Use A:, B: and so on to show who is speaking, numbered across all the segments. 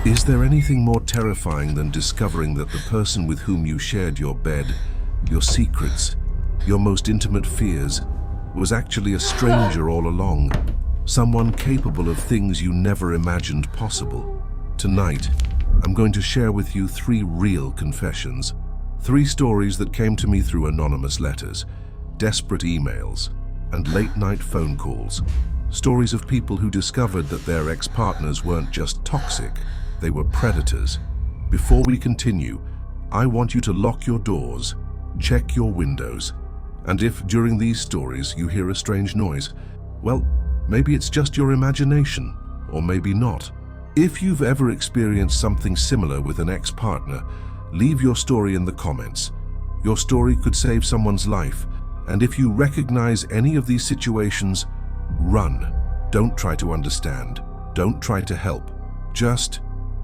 A: Is there anything more terrifying than discovering that the person with whom you shared your bed, your secrets, your most intimate fears, was actually a stranger all along? Someone capable of things you never imagined possible. Tonight, I'm going to share with you 3 real confessions. 3 stories that came to me through anonymous letters, desperate emails, and late-night phone calls. Stories of people who discovered that their ex-partners weren't just toxic, they were predators. Before we continue, I want you to lock your doors, check your windows, and if during these stories you hear a strange noise, well, maybe it's just your imagination, or maybe not. If you've ever experienced something similar with an ex-partner, leave your story in the comments. Your story could save someone's life, and if you recognize any of these situations, run. Don't try to understand. Don't try to help. Just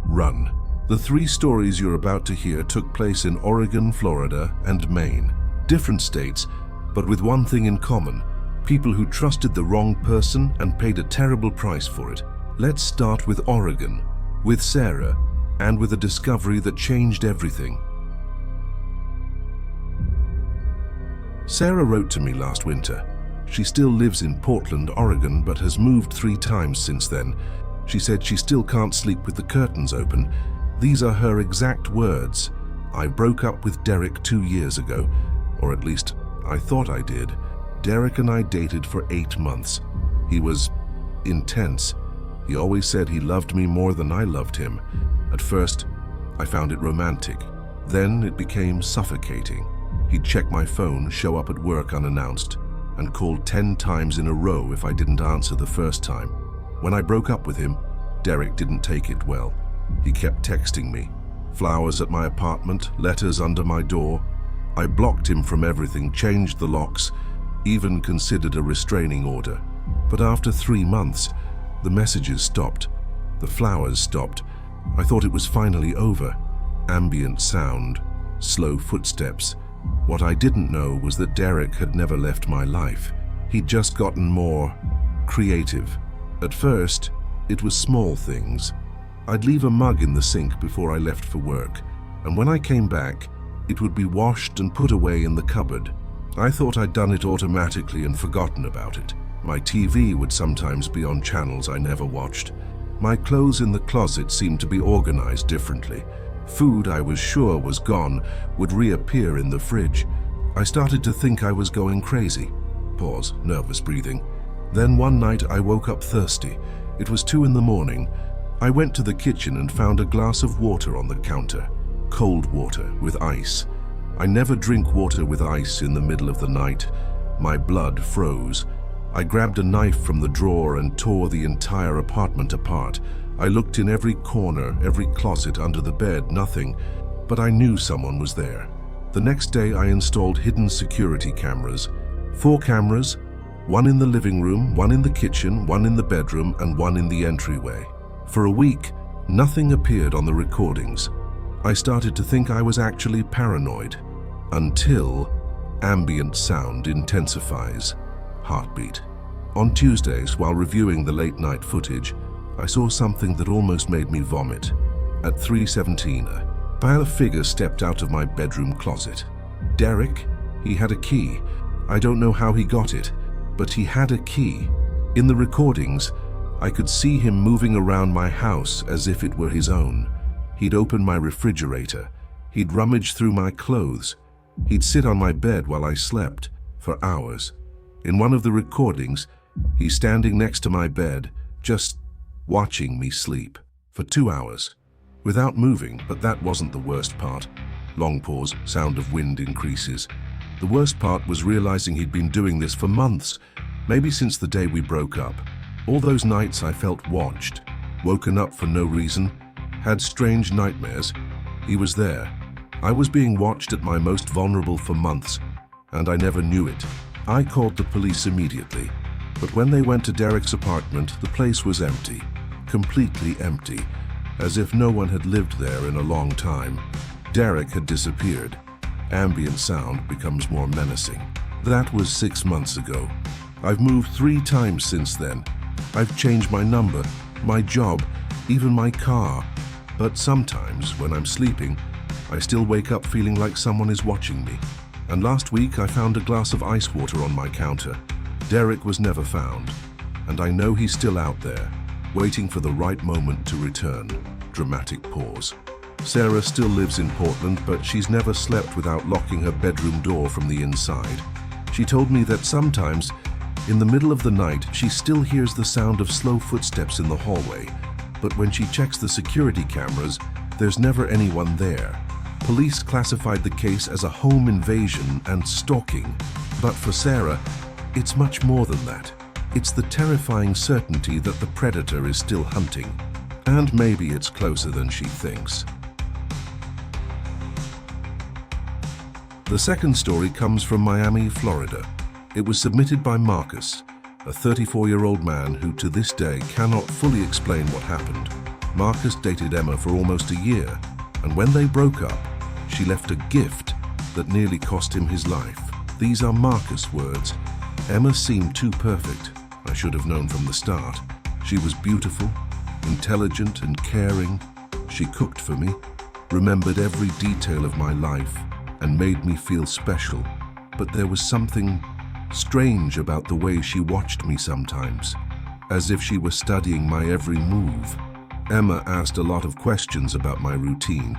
A: run. The 3 stories you're about to hear took place in Oregon, Florida, and Maine. Different states, but with one thing in common: people who trusted the wrong person and paid a terrible price for it. Let's start with Oregon, with Sarah, and with a discovery that changed everything. Sarah wrote to me last winter. She still lives in Portland, Oregon, but has moved 3 times since then. She said she still can't sleep with the curtains open. These are her exact words. "I broke up with Derek 2 years ago, or at least I thought I did. Derek and I dated for 8 months. He was intense. He always said he loved me more than I loved him. At first, I found it romantic. Then it became suffocating. He'd check my phone, show up at work unannounced, and called 10 times in a row if I didn't answer the first time. When I broke up with him, Derek didn't take it well. He kept texting me. Flowers at my apartment, letters under my door. I blocked him from everything, changed the locks, even considered a restraining order. But after 3 months, the messages stopped. The flowers stopped. I thought it was finally over. Ambient sound, slow footsteps. What I didn't know was that Derek had never left my life. He'd just gotten more creative. At first, it was small things. I'd leave a mug in the sink before I left for work, and when I came back, it would be washed and put away in the cupboard. I thought I'd done it automatically and forgotten about it. My TV would sometimes be on channels I never watched. My clothes in the closet seemed to be organized differently. Food I was sure was gone would reappear in the fridge. I started to think I was going crazy. Pause, nervous breathing. Then one night I woke up thirsty. It was 2 in the morning. I went to the kitchen and found a glass of water on the counter. Cold water with ice. I never drink water with ice in the middle of the night. My blood froze. I grabbed a knife from the drawer and tore the entire apartment apart. I looked in every corner, every closet, under the bed, nothing. But I knew someone was there. The next day I installed hidden security cameras. 4 cameras, 1 in the living room, 1 in the kitchen, 1 in the bedroom, and 1 in the entryway. For a week, nothing appeared on the recordings. I started to think I was actually paranoid. Until ambient sound intensifies. Heartbeat. On Tuesdays, while reviewing the late-night footage, I saw something that almost made me vomit. At 3:17, a pale figure stepped out of my bedroom closet. Derek, he had a key. I don't know how he got it, but he had a key. In the recordings, I could see him moving around my house as if it were his own. He'd open my refrigerator. He'd rummage through my clothes. He'd sit on my bed while I slept for hours. In one of the recordings, he's standing next to my bed, just watching me sleep for 2 hours, without moving. But that wasn't the worst part. Long pause, sound of wind increases. The worst part was realizing he'd been doing this for months, maybe since the day we broke up. All those nights I felt watched, woken up for no reason, had strange nightmares. He was there. I was being watched at my most vulnerable for months, and I never knew it. I called the police immediately, but when they went to Derek's apartment, the place was empty, completely empty, as if no one had lived there in a long time. Derek had disappeared. Ambient sound becomes more menacing. That was 6 months ago. I've moved 3 times since then. I've changed my number, my job, even my car, But sometimes, when I'm sleeping, I still wake up feeling like someone is watching me. And last week I found a glass of ice water on my counter. Derek was never found, and I know he's still out there, waiting for the right moment to return. Dramatic pause. Sarah still lives in Portland, but she's never slept without locking her bedroom door from the inside. She told me that sometimes, in the middle of the night, she still hears the sound of slow footsteps in the hallway, but when she checks the security cameras, there's never anyone there. Police classified the case as a home invasion and stalking, but for Sarah, it's much more than that. It's the terrifying certainty that the predator is still hunting, and maybe it's closer than she thinks. The second story comes from Miami, Florida. It was submitted by Marcus, a 34-year-old man who to this day cannot fully explain what happened. Marcus dated Emma for almost a year, and when they broke up, she left a gift that nearly cost him his life. These are Marcus' words. Emma seemed too perfect. I should have known from the start. She was beautiful, intelligent and caring. She cooked for me, remembered every detail of my life, and made me feel special. But there was something strange about the way she watched me sometimes, as if she was studying my every move. Emma asked a lot of questions about my routine.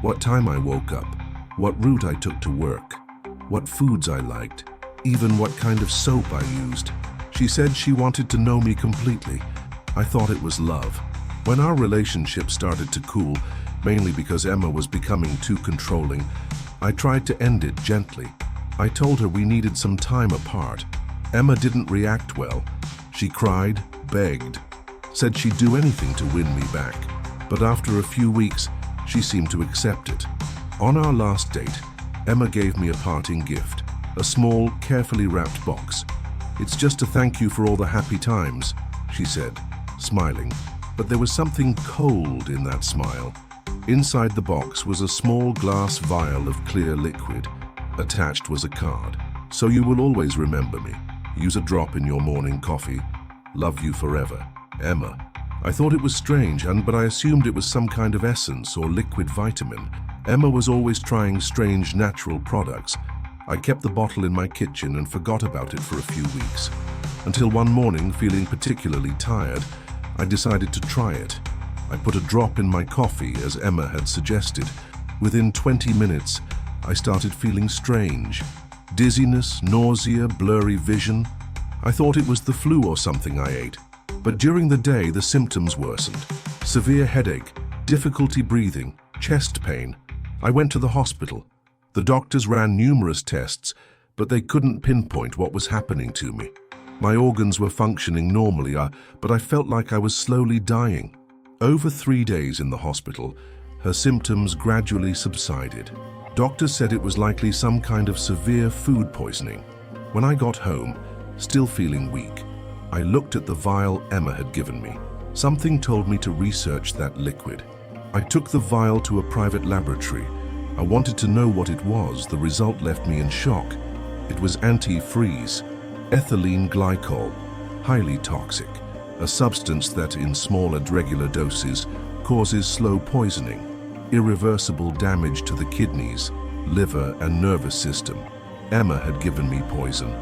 A: What time I woke up, what route I took to work, what foods I liked, even what kind of soap I used. She said she wanted to know me completely. I thought it was love. When our relationship started to cool, mainly because Emma was becoming too controlling, I tried to end it gently. I told her we needed some time apart. Emma didn't react well. She cried, begged, said she'd do anything to win me back. But after a few weeks, she seemed to accept it. On our last date, Emma gave me a parting gift, a small, carefully wrapped box. "It's just to thank you for all the happy times," she said, smiling. But there was something cold in that smile. Inside the box was a small glass vial of clear liquid. Attached was a card. "So you will always remember me. Use a drop in your morning coffee. Love you forever, Emma." I thought it was strange, but I assumed it was some kind of essence or liquid vitamin. Emma was always trying strange natural products. I kept the bottle in my kitchen and forgot about it for a few weeks. Until one morning, feeling particularly tired, I decided to try it. I put a drop in my coffee, as Emma had suggested. Within 20 minutes, I started feeling strange. Dizziness, nausea, blurry vision. I thought it was the flu or something I ate. But during the day, the symptoms worsened. Severe headache, difficulty breathing, chest pain. I went to the hospital. The doctors ran numerous tests, but they couldn't pinpoint what was happening to me. My organs were functioning normally, but I felt like I was slowly dying. Over 3 days in the hospital, her symptoms gradually subsided. Doctors said it was likely some kind of severe food poisoning. When I got home, still feeling weak, I looked at the vial Emma had given me. Something told me to research that liquid. I took the vial to a private laboratory. I wanted to know what it was. The result left me in shock. It was antifreeze, ethylene glycol, highly toxic, a substance that in small and regular doses causes slow poisoning, irreversible damage to the kidneys, liver and nervous system. Emma had given me poison,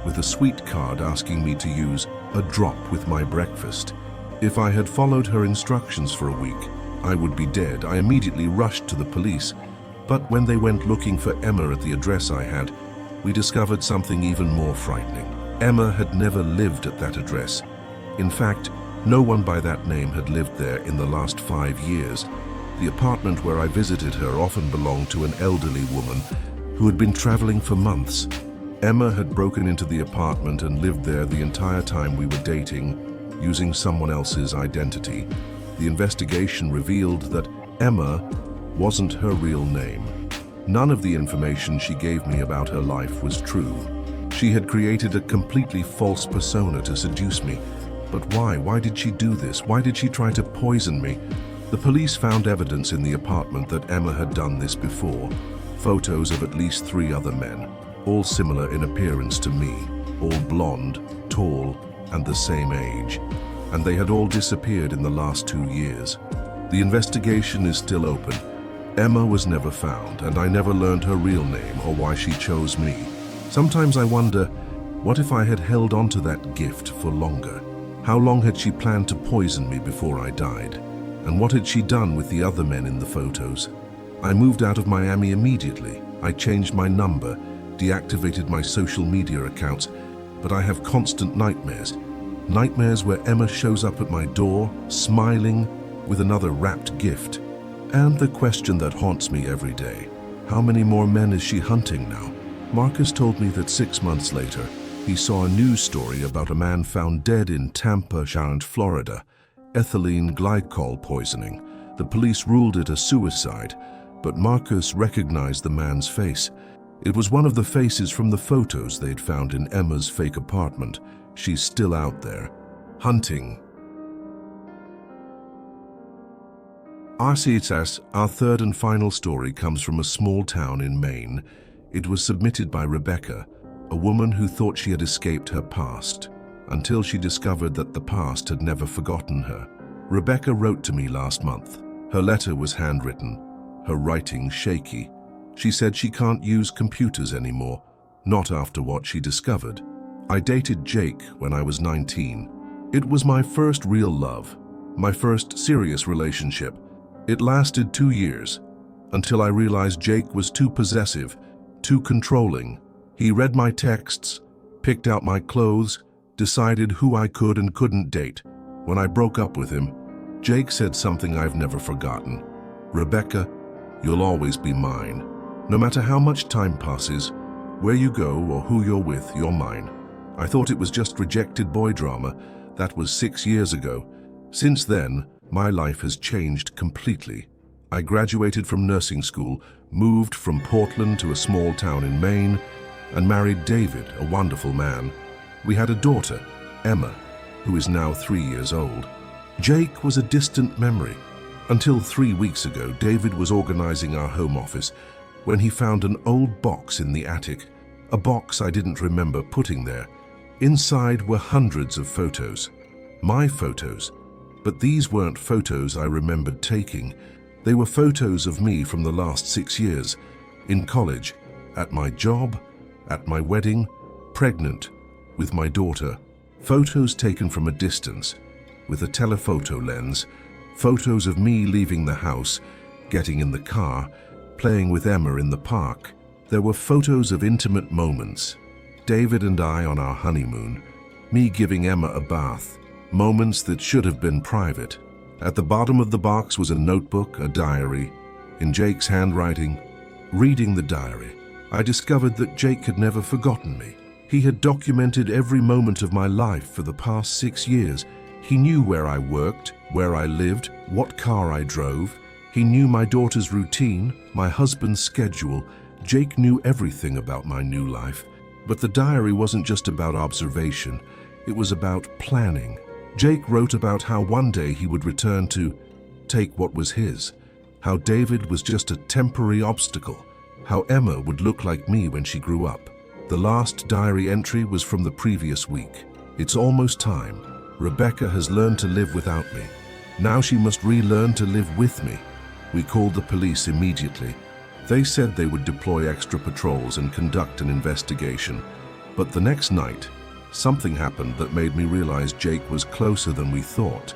A: with a sweet card asking me to use a drop with my breakfast. If I had followed her instructions for a week, I would be dead. I immediately rushed to the police, but when they went looking for Emma at the address I had, we discovered something even more frightening. Emma had never lived at that address. In fact, no one by that name had lived there in the last 5 years. The apartment where I visited her often belonged to an elderly woman who had been traveling for months. Emma had broken into the apartment and lived there the entire time we were dating, using someone else's identity. The investigation revealed that Emma wasn't her real name. None of the information she gave me about her life was true. She had created a completely false persona to seduce me. But why? Why did she do this? Why did she try to poison me? The police found evidence in the apartment that Emma had done this before. Photos of at least 3 other men, all similar in appearance to me, all blonde, tall, and the same age. And they had all disappeared in the last 2 years. The investigation is still open. Emma was never found, and I never learned her real name or why she chose me. Sometimes I wonder, what if I had held on to that gift for longer? How long had she planned to poison me before I died? And what had she done with the other men in the photos? I moved out of Miami immediately. I changed my number, deactivated my social media accounts, but I have constant nightmares. Nightmares where Emma shows up at my door, smiling, with another wrapped gift. And the question that haunts me every day, how many more men is she hunting now? Marcus told me that 6 months later, he saw a news story about a man found dead in Tampa, Florida, ethylene glycol poisoning. The police ruled it a suicide, but Marcus recognized the man's face. It was one of the faces from the photos they'd found in Emma's fake apartment. She's still out there, hunting. Exes, our third and final story, comes from a small town in Maine. It was submitted by Rebecca, a woman who thought she had escaped her past, until she discovered that the past had never forgotten her. Rebecca wrote to me last month. Her letter was handwritten, her writing shaky. She said she can't use computers anymore, not after what she discovered. I dated Jake when I was 19. It was my first real love, my first serious relationship. It lasted 2 years, until I realized Jake was too possessive, too controlling. He read my texts, picked out my clothes, decided who I could and couldn't date. When I broke up with him, Jake said something I've never forgotten. "Rebecca, you'll always be mine. No matter how much time passes, where you go or who you're with, you're mine." I thought it was just rejected boy drama. That was 6 years ago. Since then, my life has changed completely. I graduated from nursing school, moved from Portland to a small town in Maine, and married David, a wonderful man. We had a daughter, Emma, who is now 3 years old. Jake was a distant memory. Until 3 weeks ago, David was organizing our home office when he found an old box in the attic, a box I didn't remember putting there. Inside were hundreds of photos, my photos, but these weren't photos I remembered taking. They were photos of me from the last 6 years, in college, at my job, at my wedding, pregnant, with my daughter. Photos taken from a distance, with a telephoto lens, photos of me leaving the house, getting in the car, playing with Emma in the park. There were photos of intimate moments, David and I on our honeymoon, me giving Emma a bath, moments that should have been private. At the bottom of the box was a notebook, a diary, in Jake's handwriting. Reading the diary, I discovered that Jake had never forgotten me. He had documented every moment of my life for the past 6 years. He knew where I worked, where I lived, what car I drove. He knew my daughter's routine, my husband's schedule. Jake knew everything about my new life. But the diary wasn't just about observation. It was about planning. Jake wrote about how one day he would return to take what was his, how David was just a temporary obstacle, how Emma would look like me when she grew up. The last diary entry was from the previous week. "It's almost time. Rebecca has learned to live without me. Now she must relearn to live with me." We called the police immediately. They said they would deploy extra patrols and conduct an investigation. But the next night, something happened that made me realize Jake was closer than we thought.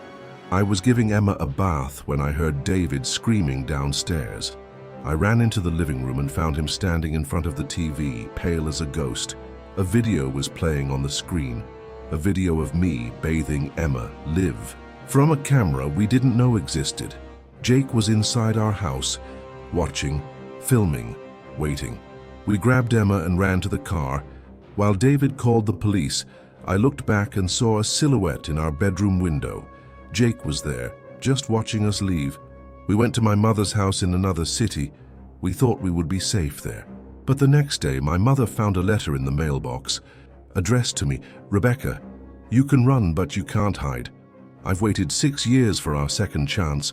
A: I was giving Emma a bath when I heard David screaming downstairs. I ran into the living room and found him standing in front of the TV, pale as a ghost. A video was playing on the screen, a video of me bathing Emma, Liv, from a camera we didn't know existed. Jake was inside our house, watching, filming, waiting. We grabbed Emma and ran to the car. While David called the police, I looked back and saw a silhouette in our bedroom window. Jake was there, just watching us leave. We went to my mother's house in another city. We thought we would be safe there. But the next day, my mother found a letter in the mailbox, addressed to me, "Rebecca, you can run, but you can't hide. I've waited 6 years for our second chance.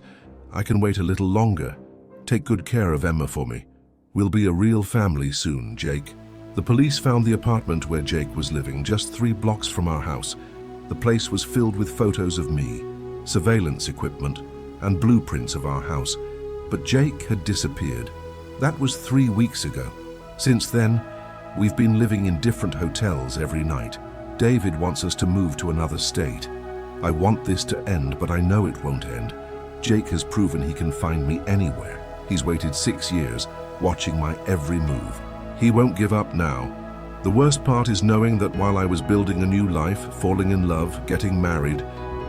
A: I can wait a little longer. Take good care of Emma for me. We'll be a real family soon, Jake." The police found the apartment where Jake was living, just 3 blocks from our house. The place was filled with photos of me, surveillance equipment, and blueprints of our house, but Jake had disappeared. That was 3 weeks ago. Since then, we've been living in different hotels every night. David wants us to move to another state. I want this to end, but I know it won't end. Jake has proven he can find me anywhere. He's waited 6 years, watching my every move. He won't give up now. The worst part is knowing that while I was building a new life, falling in love, getting married,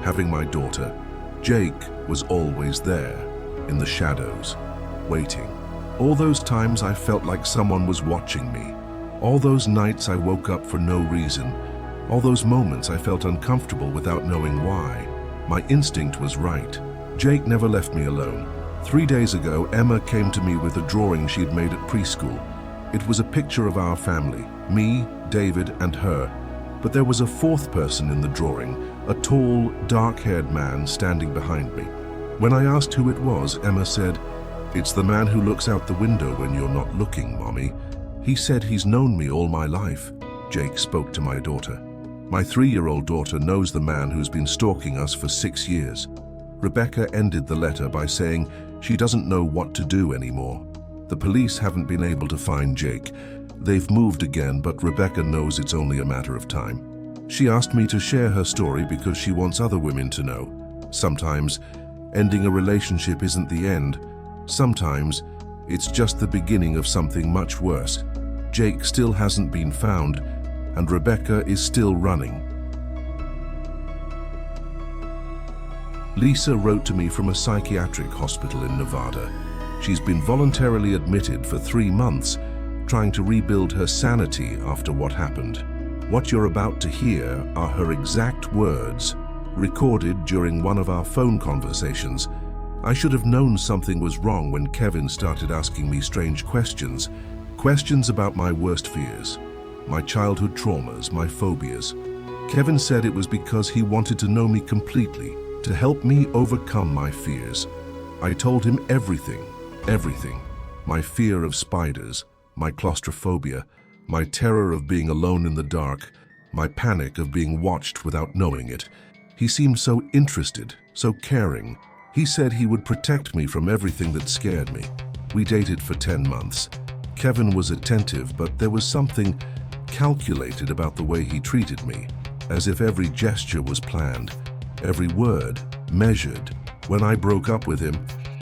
A: having my daughter, Jake was always there, in the shadows, waiting. All those times I felt like someone was watching me. All those nights I woke up for no reason. All those moments I felt uncomfortable without knowing why. My instinct was right. Jake never left me alone. 3 days ago, Emma came to me with a drawing she'd made at preschool. It was a picture of our family, me, David, and her. But there was a fourth person in the drawing, a tall, dark-haired man standing behind me. When I asked who it was, Emma said, "It's the man who looks out the window when you're not looking, Mommy. He said he's known me all my life." Jake spoke to my daughter. My 3-year-old daughter knows the man who's been stalking us for 6 years. Rebecca ended the letter by saying she doesn't know what to do anymore. The police haven't been able to find Jake. They've moved again, but Rebecca knows it's only a matter of time. She asked me to share her story because she wants other women to know. Sometimes, ending a relationship isn't the end. Sometimes, it's just the beginning of something much worse. Jake still hasn't been found, and Rebecca is still running. Lisa wrote to me from a psychiatric hospital in Nevada. She's been voluntarily admitted for 3 months, trying to rebuild her sanity after what happened. What you're about to hear are her exact words, recorded during one of our phone conversations. I should have known something was wrong when Kevin started asking me strange questions. Questions about my worst fears, my childhood traumas, my phobias. Kevin said it was because he wanted to know me completely, to help me overcome my fears. I told him everything. My fear of spiders, my claustrophobia, my terror of being alone in the dark, my panic of being watched without knowing it. He seemed so interested, so caring. He said he would protect me from everything that scared me. We dated for 10 months. Kevin was attentive, but there was something calculated about the way he treated me, as if every gesture was planned, every word measured. When I broke up with him,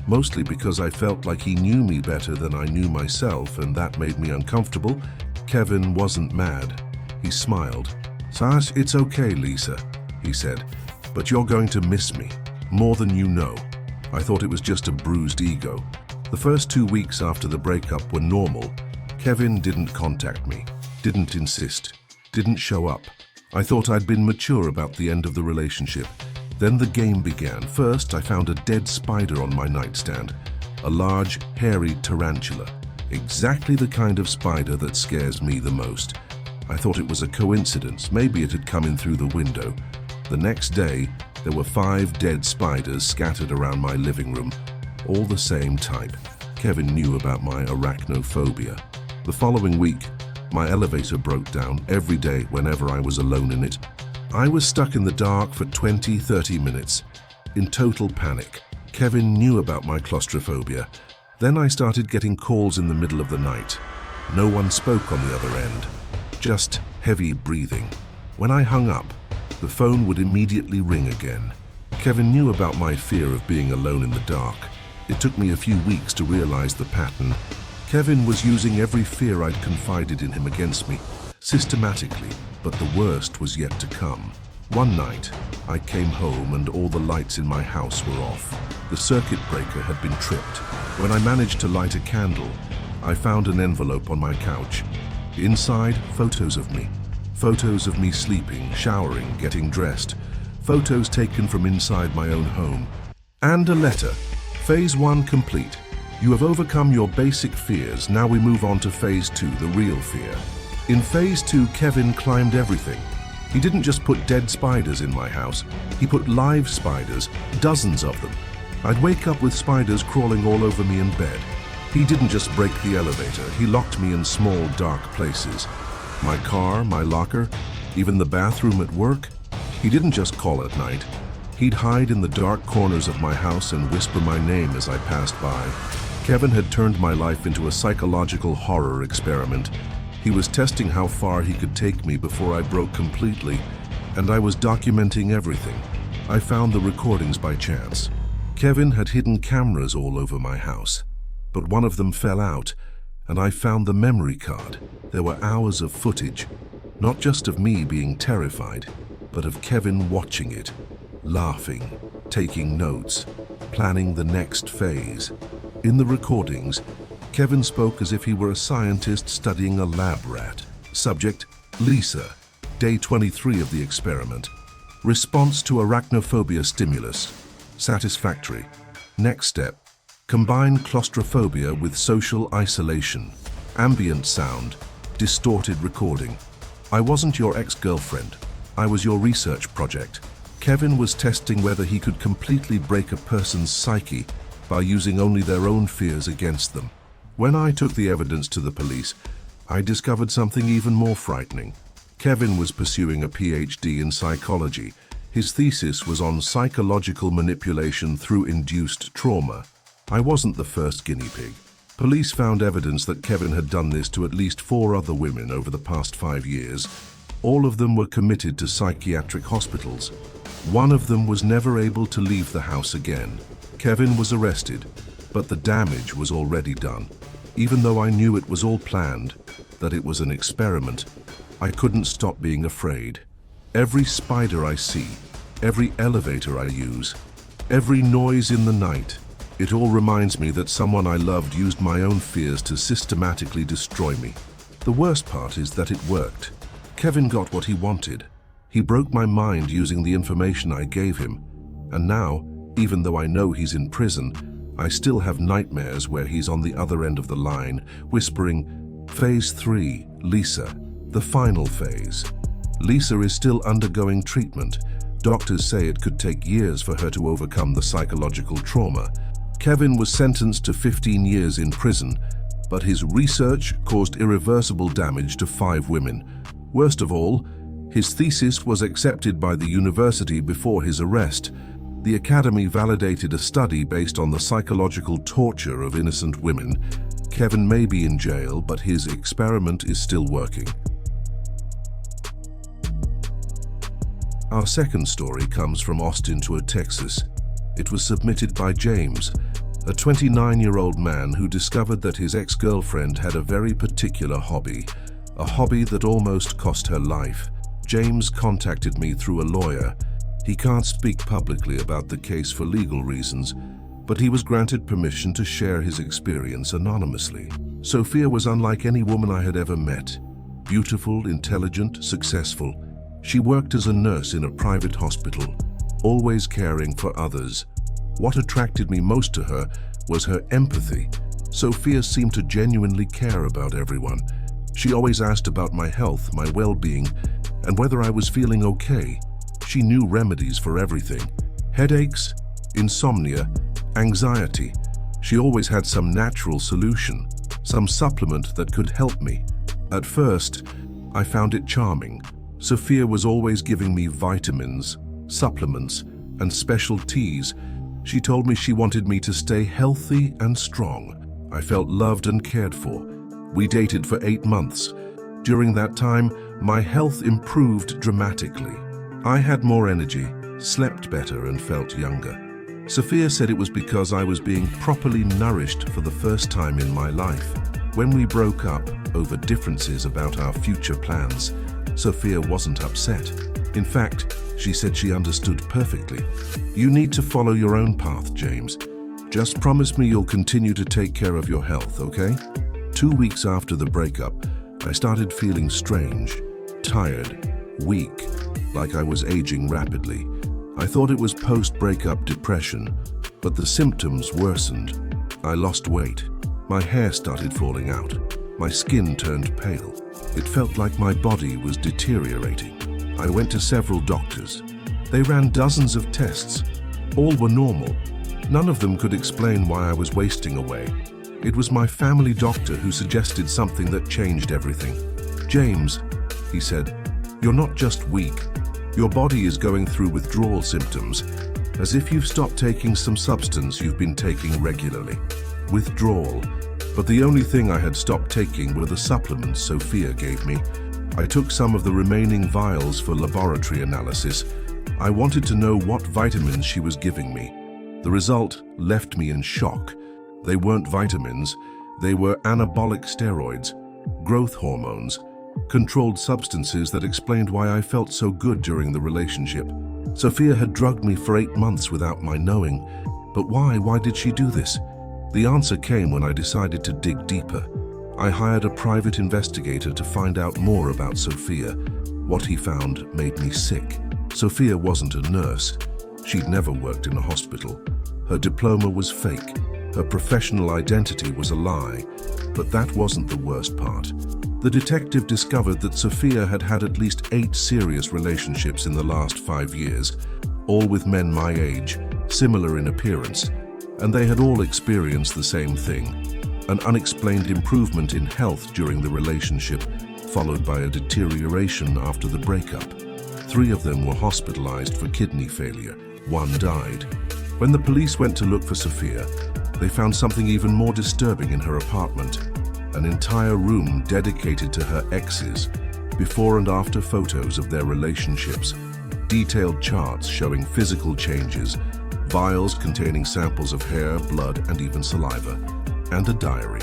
A: mostly because I felt like he knew me better than I knew myself, and that made me uncomfortable, Kevin wasn't mad. He smiled. "Sash, it's okay, Lisa," he said, "but you're going to miss me, more than you know." I thought it was just a bruised ego. The first 2 weeks after the breakup were normal. Kevin didn't contact me, didn't insist, didn't show up. I thought I'd been mature about the end of the relationship. Then the game began. First, I found a dead spider on my nightstand, a large, hairy tarantula, exactly the kind of spider that scares me the most. I thought it was a coincidence. Maybe it had come in through the window. The next day, there were 5 dead spiders scattered around my living room, all the same type. Kevin knew about my arachnophobia. The following week, my elevator broke down every day whenever I was alone in it. I was stuck in the dark for 20-30 minutes, in total panic. Kevin knew about my claustrophobia. Then I started getting calls in the middle of the night. No one spoke on the other end, just heavy breathing. When I hung up, the phone would immediately ring again. Kevin knew about my fear of being alone in the dark. It took me a few weeks to realize the pattern. Kevin was using every fear I'd confided in him against me, systematically, but the worst was yet to come. One night, I came home and all the lights in my house were off. The circuit breaker had been tripped. When I managed to light a candle, I found an envelope on my couch. Inside, photos of me sleeping, showering, getting dressed, photos taken from inside my own home, and a letter. Phase 1 complete. You have overcome your basic fears. Now we move on to Phase 2, the real fear. In Phase 2, Kevin climbed everything. He didn't just put dead spiders in my house. He put live spiders, dozens of them. I'd wake up with spiders crawling all over me in bed. He didn't just break the elevator. He locked me in small, dark places. My car, my locker, even the bathroom at work. He didn't just call at night. He'd hide in the dark corners of my house and whisper my name as I passed by. Kevin had turned my life into a psychological horror experiment. He was testing how far he could take me before I broke completely, and I was documenting everything. I found the recordings by chance. Kevin had hidden cameras all over my house, but one of them fell out, and I found the memory card. There were hours of footage, not just of me being terrified, but of Kevin watching it, laughing, taking notes, planning the next phase. In the recordings, Kevin spoke as if he were a scientist studying a lab rat. Subject: Lisa. Day 23 of the experiment. Response to arachnophobia stimulus. Satisfactory. Next step: combine claustrophobia with social isolation. Ambient sound. Distorted recording. I wasn't your ex-girlfriend. I was your research project. Kevin was testing whether he could completely break a person's psyche by using only their own fears against them. When I took the evidence to the police, I discovered something even more frightening. Kevin was pursuing a PhD in psychology. His thesis was on psychological manipulation through induced trauma. I wasn't the first guinea pig. Police found evidence that Kevin had done this to at least 4 other women over the past 5 years. All of them were committed to psychiatric hospitals. One of them was never able to leave the house again. Kevin was arrested, but the damage was already done. Even though I knew it was all planned, that it was an experiment, I couldn't stop being afraid. Every spider I see, every elevator I use, every noise in the night, it all reminds me that someone I loved used my own fears to systematically destroy me. The worst part is that it worked. Kevin got what he wanted. He broke my mind using the information I gave him. And now, even though I know he's in prison, I still have nightmares where he's on the other end of the line, whispering, "Phase 3, Lisa, the final phase." Lisa is still undergoing treatment. Doctors say it could take years for her to overcome the psychological trauma. Kevin was sentenced to 15 years in prison, but his research caused irreversible damage to 5 women. Worst of all, his thesis was accepted by the university before his arrest. The academy validated a study based on the psychological torture of innocent women. Kevin may be in jail, but his experiment is still working. Our second story comes from Austin, Texas. It was submitted by James, a 29-year-old man who discovered that his ex-girlfriend had a very particular hobby, a hobby that almost cost her life. James contacted me through a lawyer. He can't speak publicly about the case for legal reasons, but he was granted permission to share his experience anonymously. Sophia was unlike any woman I had ever met. Beautiful, intelligent, successful. She worked as a nurse in a private hospital, always caring for others. What attracted me most to her was her empathy. Sophia seemed to genuinely care about everyone. She always asked about my health, my well-being, and whether I was feeling okay. She knew remedies for everything. Headaches, insomnia, anxiety. She always had some natural solution, some supplement that could help me. At first, I found it charming. Sophia was always giving me vitamins, supplements, and special teas. She told me she wanted me to stay healthy and strong. I felt loved and cared for. We dated for 8 months. During that time, my health improved dramatically. I had more energy, slept better, and felt younger. Sophia said it was because I was being properly nourished for the first time in my life. When we broke up over differences about our future plans, Sophia wasn't upset. In fact, she said she understood perfectly. "You need to follow your own path, James. Just promise me you'll continue to take care of your health, okay?" 2 weeks after the breakup, I started feeling strange, tired, weak, like I was aging rapidly. I thought it was post-breakup depression, but the symptoms worsened. I lost weight. My hair started falling out. My skin turned pale. It felt like my body was deteriorating. I went to several doctors. They ran dozens of tests. All were normal. None of them could explain why I was wasting away. It was my family doctor who suggested something that changed everything. "James," he said, "you're not just weak. Your body is going through withdrawal symptoms. as if you've stopped taking some substance you've been taking regularly. Withdrawal. But the only thing I had stopped taking were the supplements Sophia gave me. I took some of the remaining vials for laboratory analysis. I wanted to know what vitamins she was giving me. The result left me in shock. They weren't vitamins, they were anabolic steroids, growth hormones, controlled substances that explained why I felt so good during the relationship. Sophia had drugged me for 8 months without my knowing. But why? Why did she do this? The answer came when I decided to dig deeper. I hired a private investigator to find out more about Sophia. What he found made me sick. Sophia wasn't a nurse. She'd never worked in a hospital. Her diploma was fake. Her professional identity was a lie. But that wasn't the worst part. The detective discovered that Sophia had had at least 8 serious relationships in the last 5 years, all with men my age, similar in appearance, and they had all experienced the same thing: an unexplained improvement in health during the relationship, followed by a deterioration after the breakup. 3 of them were hospitalized for kidney failure. 1 died. When the police went to look for Sophia, they found something even more disturbing in her apartment: an entire room dedicated to her exes, before and after photos of their relationships, detailed charts showing physical changes, vials containing samples of hair, blood, and even saliva, and a diary.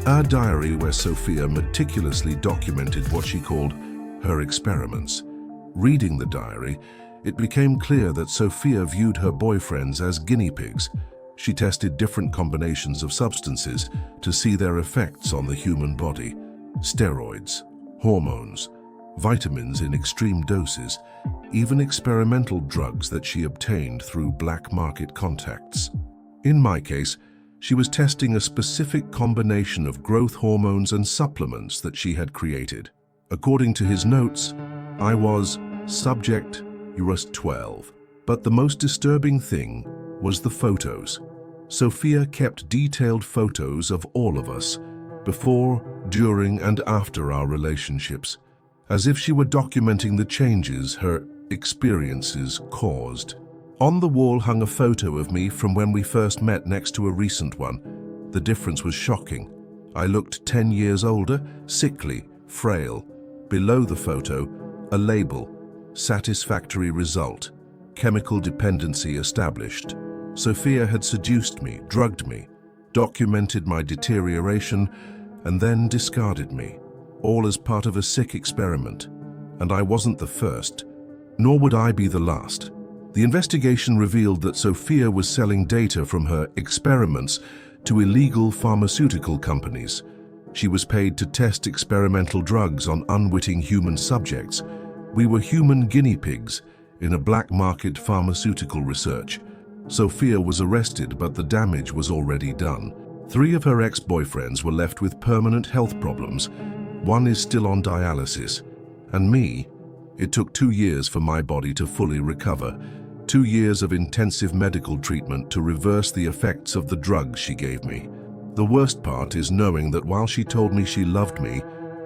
A: A diary where Sophia meticulously documented what she called her experiments. Reading the diary, it became clear that Sophia viewed her boyfriends as guinea pigs. She tested different combinations of substances to see their effects on the human body: steroids, hormones, vitamins in extreme doses, even experimental drugs that she obtained through black market contacts. In my case, she was testing a specific combination of growth hormones and supplements that she had created. According to his notes, I was subject Urus 12. But the most disturbing thing was the photos. Sophia kept detailed photos of all of us, before, during, and after our relationships, as if she were documenting the changes her experiences caused. On the wall hung a photo of me from when we first met next to a recent one. The difference was shocking. I looked 10 years older, sickly, frail. Below the photo, a label: satisfactory result, chemical dependency established. Sophia had seduced me, drugged me, documented my deterioration, and then discarded me, all as part of a sick experiment. And I wasn't the first, nor would I be the last. The investigation revealed that Sophia was selling data from her experiments to illegal pharmaceutical companies. She was paid to test experimental drugs on unwitting human subjects. We were human guinea pigs in a black market pharmaceutical research. Sophia was arrested, but the damage was already done. 3 of her ex-boyfriends were left with permanent health problems. 1 is still on dialysis. And me, it took 2 years for my body to fully recover. 2 years of intensive medical treatment to reverse the effects of the drugs she gave me. The worst part is knowing that while she told me she loved me,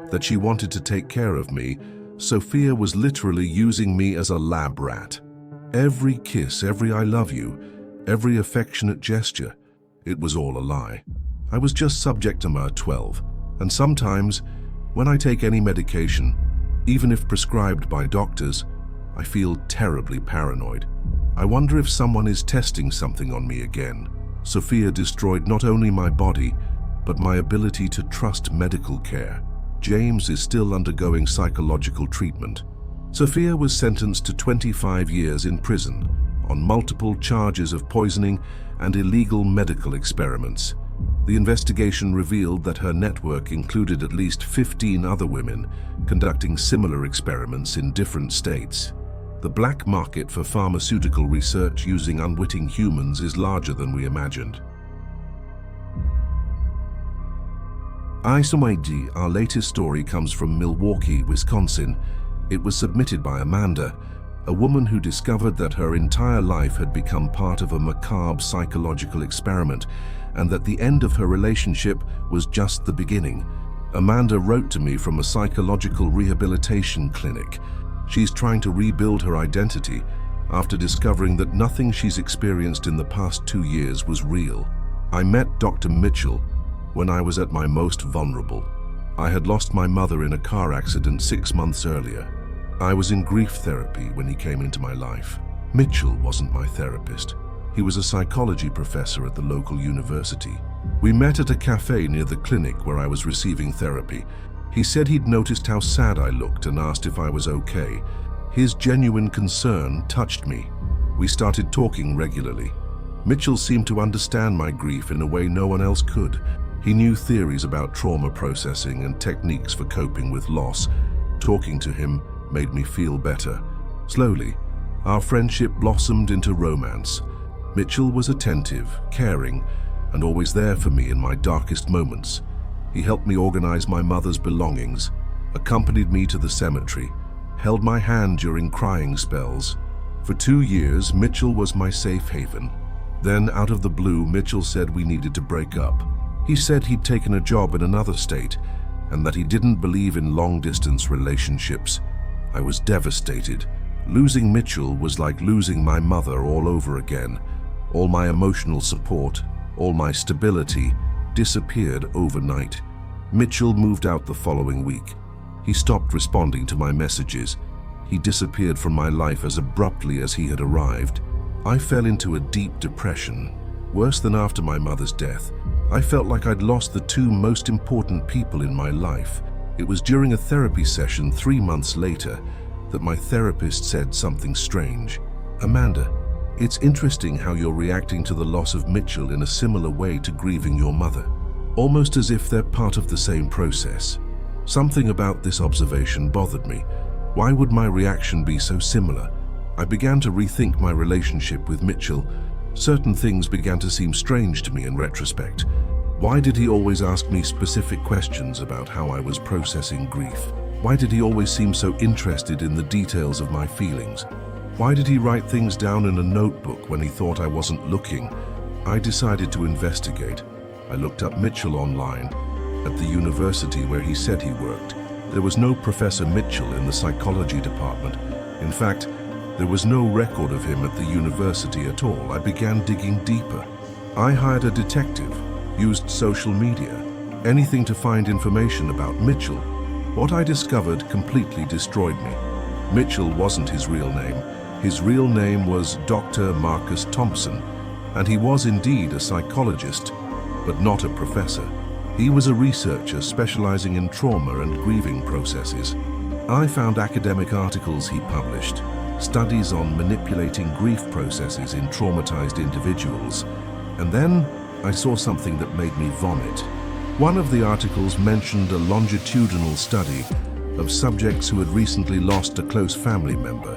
A: that she wanted to take care of me, Sophia was literally using me as a lab rat. Every kiss, every I love you, every affectionate gesture, it was all a lie. I was just subject to MR 12, and sometimes, when I take any medication, even if prescribed by doctors, I feel terribly paranoid. I wonder if someone is testing something on me again. Sophia destroyed not only my body, but my ability to trust medical care. James is still undergoing psychological treatment. Sophia was sentenced to 25 years in prison on multiple charges of poisoning and illegal medical experiments. The investigation revealed that her network included at least 15 other women conducting similar experiments in different states. The black market for pharmaceutical research using unwitting humans is larger than we imagined. Isomid, our latest story comes from Milwaukee, Wisconsin. It was submitted by Amanda, a woman who discovered that her entire life had become part of a macabre psychological experiment and that the end of her relationship was just the beginning. Amanda wrote to me from a psychological rehabilitation clinic. She's trying to rebuild her identity after discovering that nothing she's experienced in the past 2 years was real. I met Dr. Mitchell when I was at my most vulnerable. I had lost my mother in a car accident 6 months earlier. I was in grief therapy when he came into my life. Mitchell wasn't my therapist. He was a psychology professor at the local university. We met at a cafe near the clinic where I was receiving therapy. He said he'd noticed how sad I looked and asked if I was okay. His genuine concern touched me. We started talking regularly. Mitchell seemed to understand my grief in a way no one else could. He knew theories about trauma processing and techniques for coping with loss. Talking to him made me feel better. Slowly, our friendship blossomed into romance. Mitchell was attentive, caring, and always there for me in my darkest moments. He helped me organize my mother's belongings, accompanied me to the cemetery, held my hand during crying spells. For 2 years, Mitchell was my safe haven. Then, out of the blue, Mitchell said we needed to break up. He said he'd taken a job in another state and that he didn't believe in long-distance relationships. I was devastated. Losing Mitchell was like losing my mother all over again. All my emotional support, all my stability, disappeared overnight. Mitchell moved out the following week. He stopped responding to my messages. He disappeared from my life as abruptly as he had arrived. I fell into a deep depression. Worse than after my mother's death, I felt like I'd lost the 2 most important people in my life. It was during a therapy session 3 months later that my therapist said something strange. "Amanda, it's interesting how you're reacting to the loss of Mitchell in a similar way to grieving your mother, almost as if they're part of the same process." Something about this observation bothered me. Why would my reaction be so similar? I began to rethink my relationship with Mitchell. Certain things began to seem strange to me in retrospect. Why did he always ask me specific questions about how I was processing grief? Why did he always seem so interested in the details of my feelings? Why did he write things down in a notebook when he thought I wasn't looking? I decided to investigate. I looked up Mitchell online. At the university where he said he worked, there was no Professor Mitchell in the psychology department. In fact, there was no record of him at the university at all. I began digging deeper. I hired a detective, used social media, anything to find information about Mitchell. What I discovered completely destroyed me. Mitchell wasn't his real name. His real name was Dr. Marcus Thompson, and he was indeed a psychologist, but not a professor. He was a researcher specializing in trauma and grieving processes. I found academic articles he published, studies on manipulating grief processes in traumatized individuals, and then I saw something that made me vomit. One of the articles mentioned a longitudinal study of subjects who had recently lost a close family member.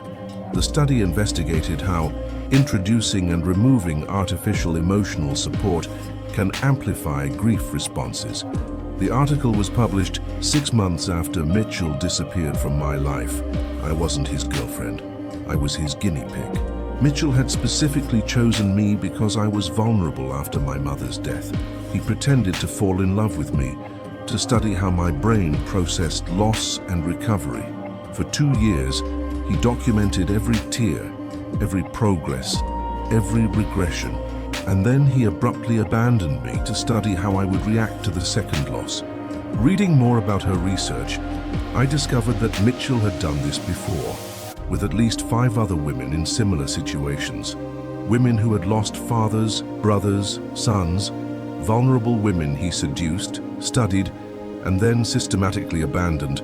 A: The study investigated how introducing and removing artificial emotional support can amplify grief responses. The article was published 6 months after Mitchell disappeared from my life. I wasn't his girlfriend. I was his guinea pig. Mitchell had specifically chosen me because I was vulnerable after my mother's death. He pretended to fall in love with me, to study how my brain processed loss and recovery. For 2 years, he documented every tear, every progress, every regression. And then he abruptly abandoned me to study how I would react to the second loss. Reading more about her research, I discovered that Mitchell had done this before, with at least 5 other women in similar situations. Women who had lost fathers, brothers, sons, vulnerable women he seduced, studied, and then systematically abandoned.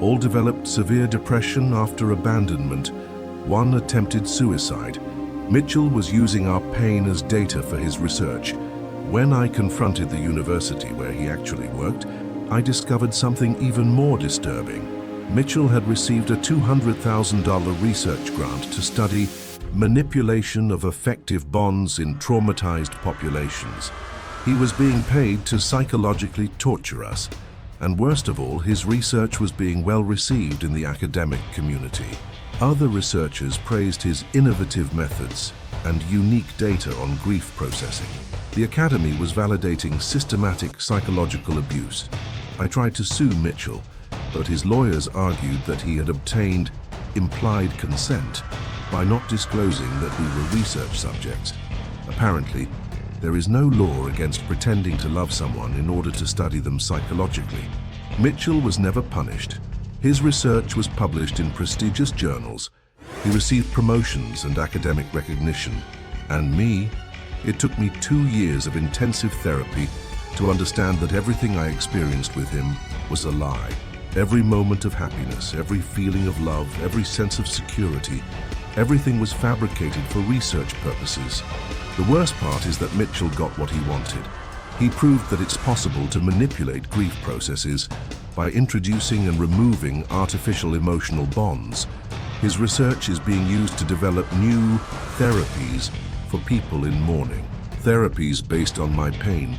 A: All developed severe depression after abandonment. One attempted suicide. Mitchell was using our pain as data for his research. When I confronted the university where he actually worked, I discovered something even more disturbing. Mitchell had received a $200,000 research grant to study manipulation of affective bonds in traumatized populations. He was being paid to psychologically torture us, and worst of all, his research was being well received in the academic community. Other researchers praised his innovative methods and unique data on grief processing. The Academy was validating systematic psychological abuse. I tried to sue Mitchell, but his lawyers argued that he had obtained implied consent. by not disclosing that we were research subjects. Apparently, there is no law against pretending to love someone in order to study them psychologically. Mitchell was never punished. His research was published in prestigious journals. He received promotions and academic recognition. And me, it took me 2 years of intensive therapy to understand that everything I experienced with him was a lie. Every moment of happiness, every feeling of love, every sense of security, everything was fabricated for research purposes. The worst part is that Mitchell got what he wanted. He proved that it's possible to manipulate grief processes by introducing and removing artificial emotional bonds. His research is being used to develop new therapies for people in mourning. Therapies based on my pain.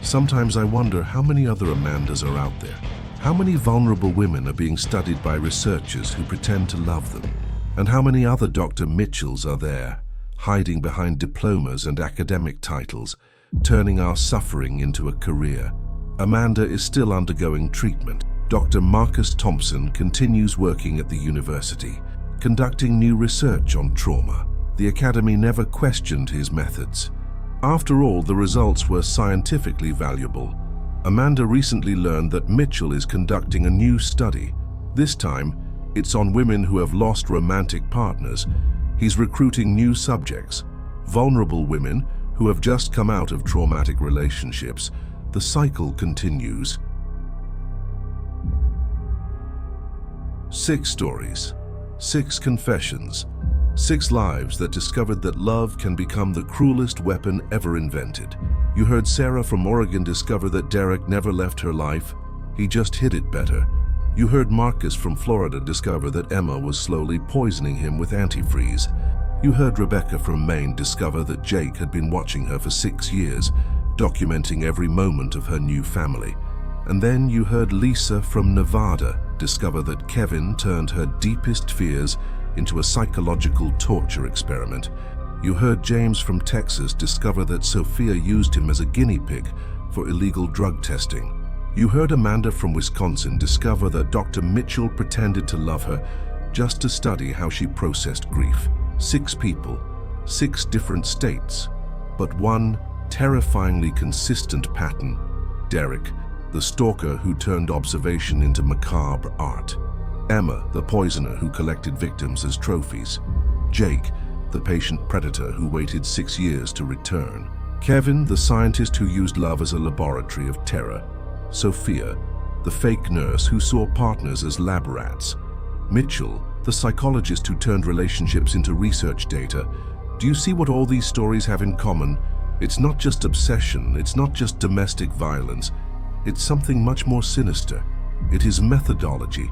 A: Sometimes I wonder how many other Amandas are out there. How many vulnerable women are being studied by researchers who pretend to love them? And how many other Dr. Mitchells are there, hiding behind diplomas and academic titles, turning our suffering into a career? Amanda is still undergoing treatment. Dr. Marcus Thompson continues working at the university, conducting new research on trauma. The academy never questioned his methods. After all, the results were scientifically valuable. Amanda recently learned that Mitchell is conducting a new study. This time, it's on women who have lost romantic partners. He's recruiting new subjects, vulnerable women who have just come out of traumatic relationships. The cycle continues. 6 stories, 6 confessions, 6 lives that discovered that love can become the cruelest weapon ever invented. You heard Sarah from Oregon discover that Derek never left her life. He just hid it better. You heard Marcus from Florida discover that Emma was slowly poisoning him with antifreeze. You heard Rebecca from Maine discover that Jake had been watching her for 6 years, documenting every moment of her new family. And then you heard Lisa from Nevada discover that Kevin turned her deepest fears into a psychological torture experiment. You heard James from Texas discover that Sophia used him as a guinea pig for illegal drug testing. You heard Amanda from Wisconsin discover that Dr. Mitchell pretended to love her just to study how she processed grief. 6 people, 6 different states, but one terrifyingly consistent pattern. Derek, the stalker who turned observation into macabre art. Emma, the poisoner who collected victims as trophies. Jake, the patient predator who waited 6 years to return. Kevin, the scientist who used love as a laboratory of terror. Sophia, the fake nurse who saw partners as lab rats. Mitchell, the psychologist who turned relationships into research data. Do you see what all these stories have in common? It's not just obsession, it's not just domestic violence. It's something much more sinister. It is methodology.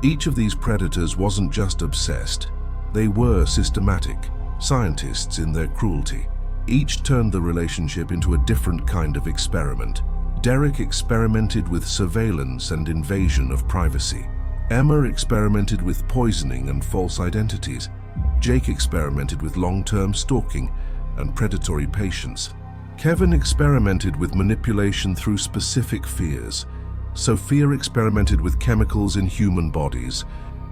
A: Each of these predators wasn't just obsessed. They were systematic, scientists in their cruelty. Each turned the relationship into a different kind of experiment. Derek experimented with surveillance and invasion of privacy. Emma experimented with poisoning and false identities. Jake experimented with long-term stalking and predatory patience. Kevin experimented with manipulation through specific fears. Sophia experimented with chemicals in human bodies.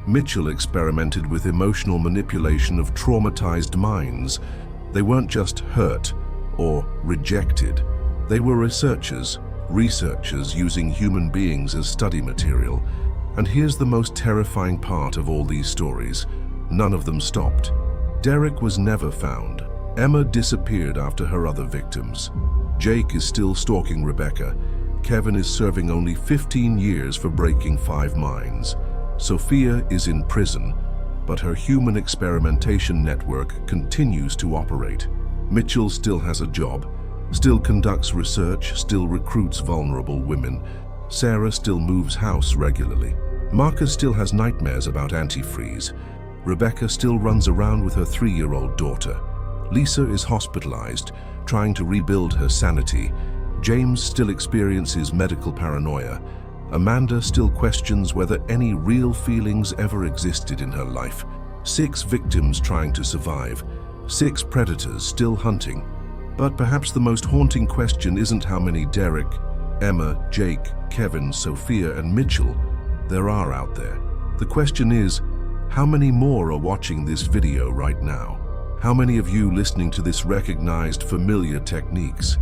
A: Mitchell experimented with emotional manipulation of traumatized minds. They weren't just hurt or rejected. They were researchers using human beings as study material. And here's the most terrifying part of all these stories. None of them stopped. Derek was never found. Emma disappeared after her other victims. Jake is still stalking Rebecca. Kevin is serving only 15 years for breaking 5 minds. Sophia is in prison, but her human experimentation network continues to operate. Mitchell still has a job, still conducts research, still recruits vulnerable women. Sarah still moves house regularly. Marcus still has nightmares about antifreeze. Rebecca still runs around with her 3-year-old daughter. Lisa is hospitalized, trying to rebuild her sanity. James still experiences medical paranoia. Amanda still questions whether any real feelings ever existed in her life. 6 victims trying to survive. 6 predators still hunting. But perhaps the most haunting question isn't how many Derek, Emma, Jake, Kevin, Sophia, and Mitchell there are out there. The question is, How many more are watching this video right now? How many of you listening to this recognized familiar techniques?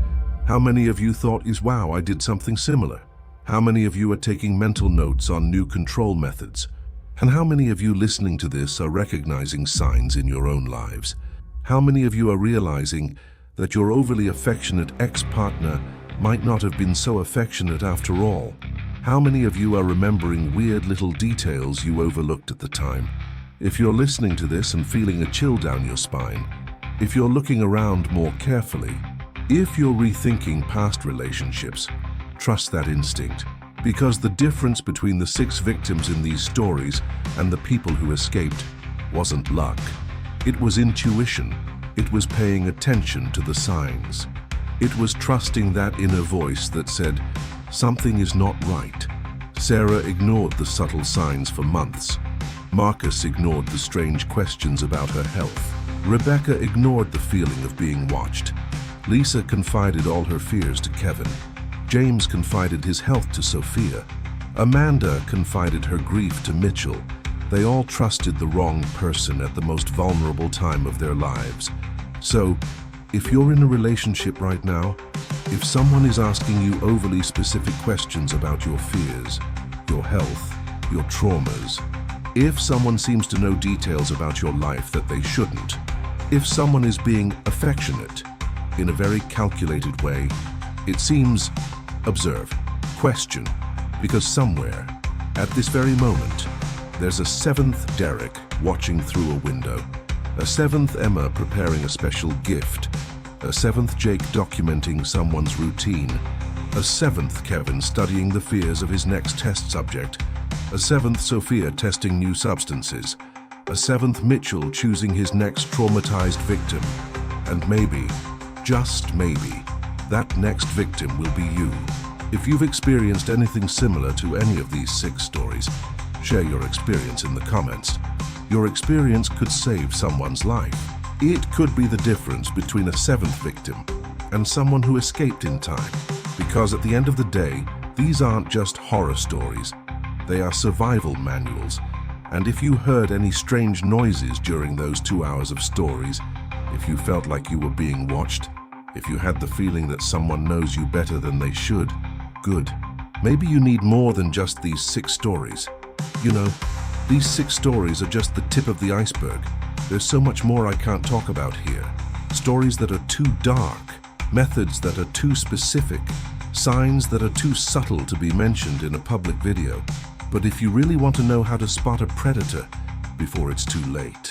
A: How many of you thought, wow, I did something similar? How many of you are taking mental notes on new control methods? And how many of you listening to this are recognizing signs in your own lives? How many of you are realizing that your overly affectionate ex-partner might not have been so affectionate after all? How many of you are remembering weird little details you overlooked at the time? If you're listening to this and feeling a chill down your spine, if you're looking around more carefully, if you're rethinking past relationships, trust that instinct. Because the difference between the 6 victims in these stories and the people who escaped wasn't luck. It was intuition. It was paying attention to the signs. It was trusting that inner voice that said, something is not right. Sarah ignored the subtle signs for months. Marcus ignored the strange questions about her health. Rebecca ignored the feeling of being watched. Lisa confided all her fears to Kevin. James confided his health to Sophia. Amanda confided her grief to Mitchell. They all trusted the wrong person at the most vulnerable time of their lives. So, if you're in a relationship right now, if someone is asking you overly specific questions about your fears, your health, your traumas, if someone seems to know details about your life that they shouldn't, if someone is being affectionate in a very calculated way, it seems, observe, question, because somewhere, at this very moment, there's a 7th Derek watching through a window, a 7th Emma preparing a special gift, a 7th Jake documenting someone's routine, a 7th Kevin studying the fears of his next test subject, a 7th Sophia testing new substances, a 7th Mitchell choosing his next traumatized victim, and maybe, just maybe, that next victim will be you. If you've experienced anything similar to any of these 6 stories, share your experience in the comments. Your experience could save someone's life. It could be the difference between a 7th victim and someone who escaped in time. Because at the end of the day, these aren't just horror stories. They are survival manuals. And if you heard any strange noises during those 2 hours of stories, if you felt like you were being watched, if you had the feeling that someone knows you better than they should, good. Maybe you need more than just these 6 stories. You know, these 6 stories are just the tip of the iceberg. There's so much more I can't talk about here. Stories that are too dark, methods that are too specific, signs that are too subtle to be mentioned in a public video. But if you really want to know how to spot a predator before it's too late,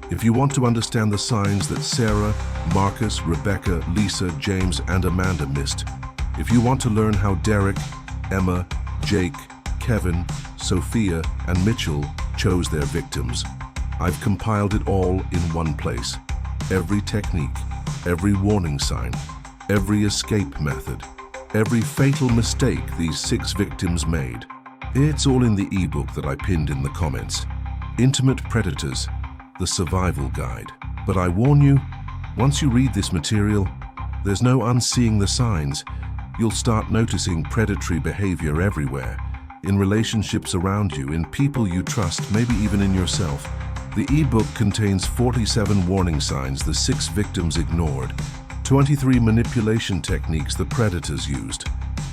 A: if you want to understand the signs that Sarah, Marcus, Rebecca, Lisa, James, and Amanda missed, if you want to learn how Derek, Emma, Jake, Kevin, Sophia, and Mitchell chose their victims, I've compiled it all in one place. Every technique, every warning sign, every escape method, every fatal mistake these 6 victims made. It's all in the ebook that I pinned in the comments. Intimate Predators, the Survival Guide. But I warn you, once you read this material, there's no unseeing the signs. You'll start noticing predatory behavior everywhere, in relationships around you, in people you trust, maybe even in yourself. The ebook contains 47 warning signs the 6 victims ignored, 23 manipulation techniques the predators used,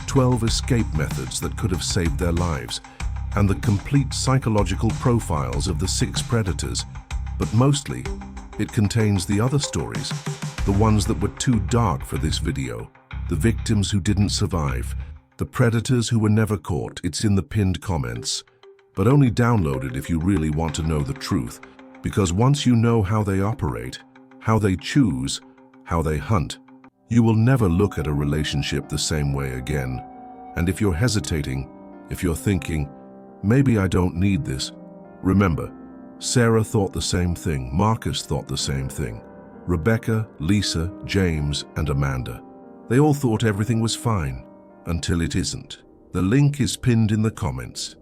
A: 12 escape methods that could have saved their lives, and the complete psychological profiles of the 6 predators. But mostly, it contains the other stories, the ones that were too dark for this video, the victims who didn't survive, the predators who were never caught. It's in the pinned comments. But only download it if you really want to know the truth, because once you know how they operate, how they choose, how they hunt, you will never look at a relationship the same way again. And if you're hesitating, if you're thinking, maybe I don't need this, remember, Sarah thought the same thing, Marcus thought the same thing, Rebecca, Lisa, James, and Amanda. They all thought everything was fine, until it isn't. The link is pinned in the comments.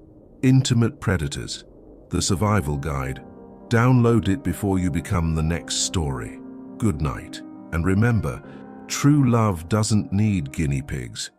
A: Intimate Predators, the Survival Guide. Download it before you become the next story. Good night, and remember, true love doesn't need guinea pigs.